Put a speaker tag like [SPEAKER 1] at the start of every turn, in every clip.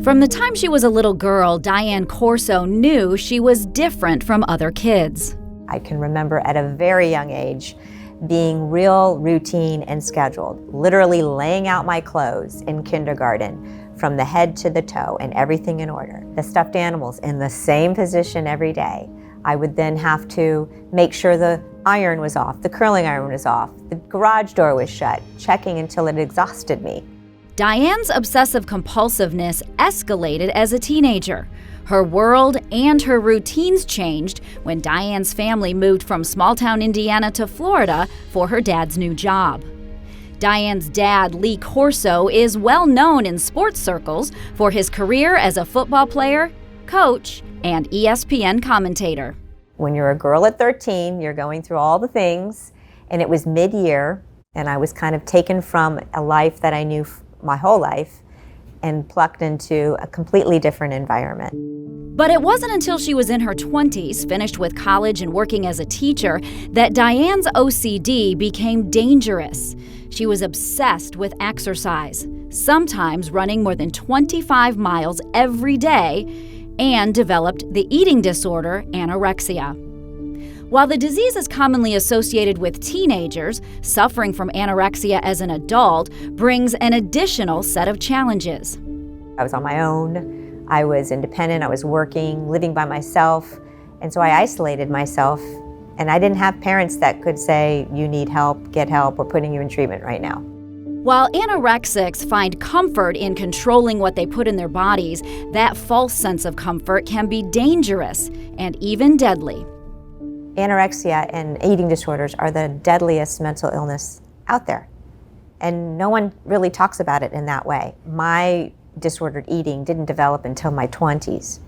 [SPEAKER 1] From the time she was a little girl, Diane Corso knew she was different from other kids.
[SPEAKER 2] I can remember at a very young age being real routine and scheduled, literally laying out my clothes in kindergarten from the head to the toe and everything in order. The stuffed animals in the same position every day. I would then have to make sure the iron was off, the curling iron was off, the garage door was shut, checking until it exhausted me.
[SPEAKER 1] Diane's obsessive compulsiveness escalated as a teenager. Her world and her routines changed when Diane's family moved from small-town Indiana to Florida for her dad's new job. Diane's dad, Lee Corso, is well known in sports circles for his career as a football player, coach, and ESPN commentator.
[SPEAKER 2] When you're a girl at 13, you're going through all the things, and it was mid-year, and I was kind of taken from a life that I knew my whole life and plucked into a completely different environment.
[SPEAKER 1] But it wasn't until she was in her 20s, finished with college and working as a teacher, that Diane's OCD became dangerous. She was obsessed with exercise, sometimes running more than 25 miles every day, and developed the eating disorder anorexia. While the disease is commonly associated with teenagers, suffering from anorexia as an adult brings an additional set of challenges.
[SPEAKER 2] I was on my own, I was independent, I was working, living by myself, and so I isolated myself, and I didn't have parents that could say, you need help, get help, we're putting you in treatment right now.
[SPEAKER 1] While anorexics find comfort in controlling what they put in their bodies, that false sense of comfort can be dangerous and even deadly.
[SPEAKER 2] Anorexia and eating disorders are the deadliest mental illness out there, and no one really talks about it in that way. My disordered eating didn't develop until my 20s,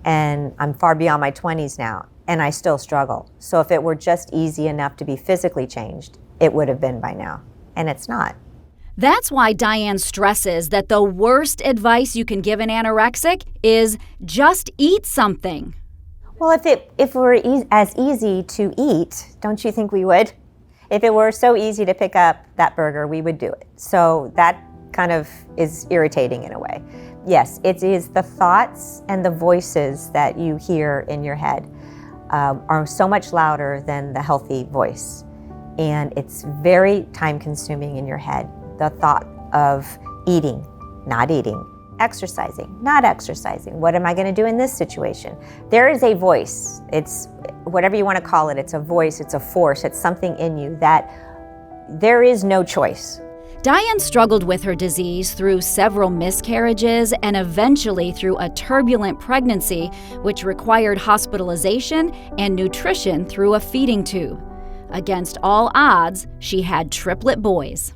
[SPEAKER 2] and I'm far beyond my 20s now, and I still struggle. So if it were just easy enough to be physically changed, it would have been by now, and it's not.
[SPEAKER 1] That's why Diane stresses that the worst advice you can give an anorexic is just eat something.
[SPEAKER 2] Well, if it were as easy to eat, don't you think we would? If it were so easy to pick up that burger, we would do it. So that kind of is irritating in a way. Yes, it is the thoughts and the voices that you hear in your head are so much louder than the healthy voice. And it's very time-consuming in your head. The thought of eating, not eating, exercising, not exercising. What am I going to do in this situation? There is a voice. It's whatever you want to call it. It's a voice, it's a force, it's something in you that there is no choice.
[SPEAKER 1] Diane struggled with her disease through several miscarriages and eventually through a turbulent pregnancy, which required hospitalization and nutrition through a feeding tube. Against all odds, she had triplet boys.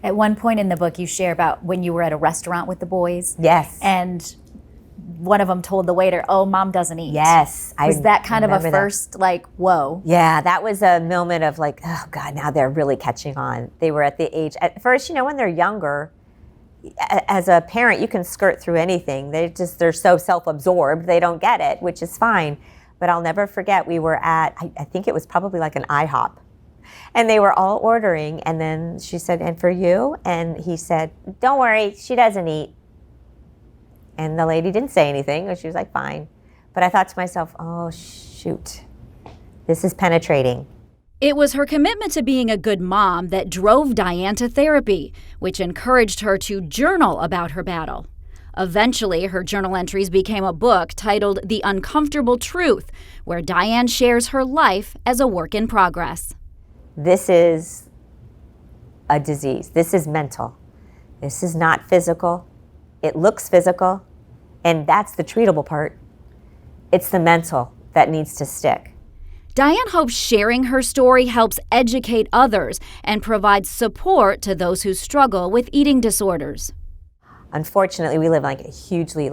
[SPEAKER 3] At one point in the book, you share about when you were at a restaurant with the boys.
[SPEAKER 2] Yes.
[SPEAKER 3] And one of them told the waiter, "Oh, Mom doesn't eat."
[SPEAKER 2] Yes.
[SPEAKER 3] Was that kind of a first, like, whoa?
[SPEAKER 2] Yeah, that was a moment of like, oh God, now they're really catching on. They were at the age, at first, when they're younger, as a parent, you can skirt through anything. They're so self-absorbed, they don't get it, which is fine. But I'll never forget, we were at, I think it was probably like an IHOP. And they were all ordering, and then she said, "And for you?" And he said, "Don't worry, she doesn't eat." And the lady didn't say anything, she was like, fine. But I thought to myself, oh shoot, this is penetrating.
[SPEAKER 1] It was her commitment to being a good mom that drove Diane to therapy, which encouraged her to journal about her battle. Eventually, her journal entries became a book titled The Uncomfortable Truth, where Diane shares her life as a work in progress.
[SPEAKER 2] This is a disease. This is mental. This is not physical. It looks physical, and that's the treatable part. It's the mental that needs to stick.
[SPEAKER 1] Diane hopes sharing her story helps educate others and provides support to those who struggle with eating disorders.
[SPEAKER 2] Unfortunately, we live like a hugely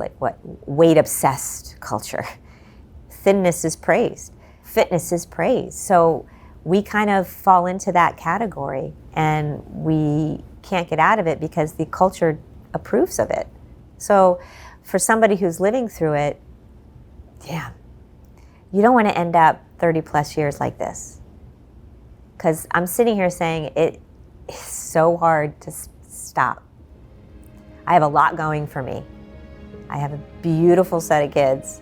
[SPEAKER 2] weight-obsessed culture. Thinness is praised. Fitness is praised. So we kind of fall into that category, and we can't get out of it because the culture approves of it. So for somebody who's living through it, yeah, you don't want to end up 30 plus years like this. Because I'm sitting here saying it is so hard to stop. I have a lot going for me. I have a beautiful set of kids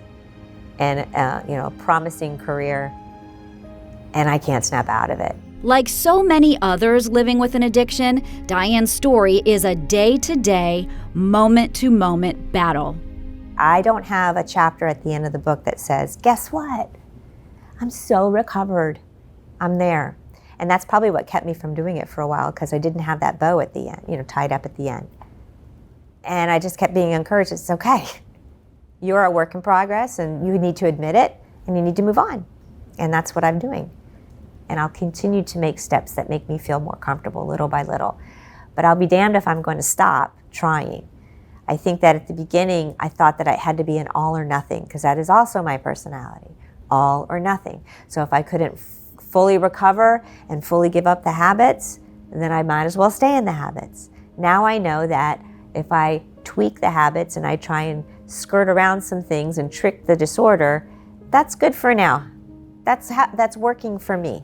[SPEAKER 2] and a promising career, and I can't snap out of it.
[SPEAKER 1] Like so many others living with an addiction, Diane's story is a day-to-day, moment-to-moment battle.
[SPEAKER 2] I don't have a chapter at the end of the book that says, guess what? I'm so recovered. I'm there. And that's probably what kept me from doing it for a while, because I didn't have that bow at the end, tied up at the end. And I just kept being encouraged. It's okay. You're a work in progress, and you need to admit it, and you need to move on. And that's what I'm doing. And I'll continue to make steps that make me feel more comfortable little by little. But I'll be damned if I'm going to stop trying. I think that at the beginning, I thought that I had to be an all or nothing, because that is also my personality, all or nothing. So if I couldn't fully recover and fully give up the habits, then I might as well stay in the habits. Now I know that if I tweak the habits and I try and skirt around some things and trick the disorder, that's good for now. That's working for me.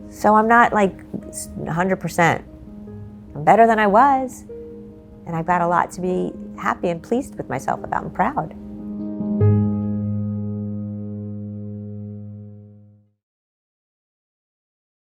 [SPEAKER 2] So I'm not like 100%. I'm better than I was. And I've got a lot to be happy and pleased with myself about and proud.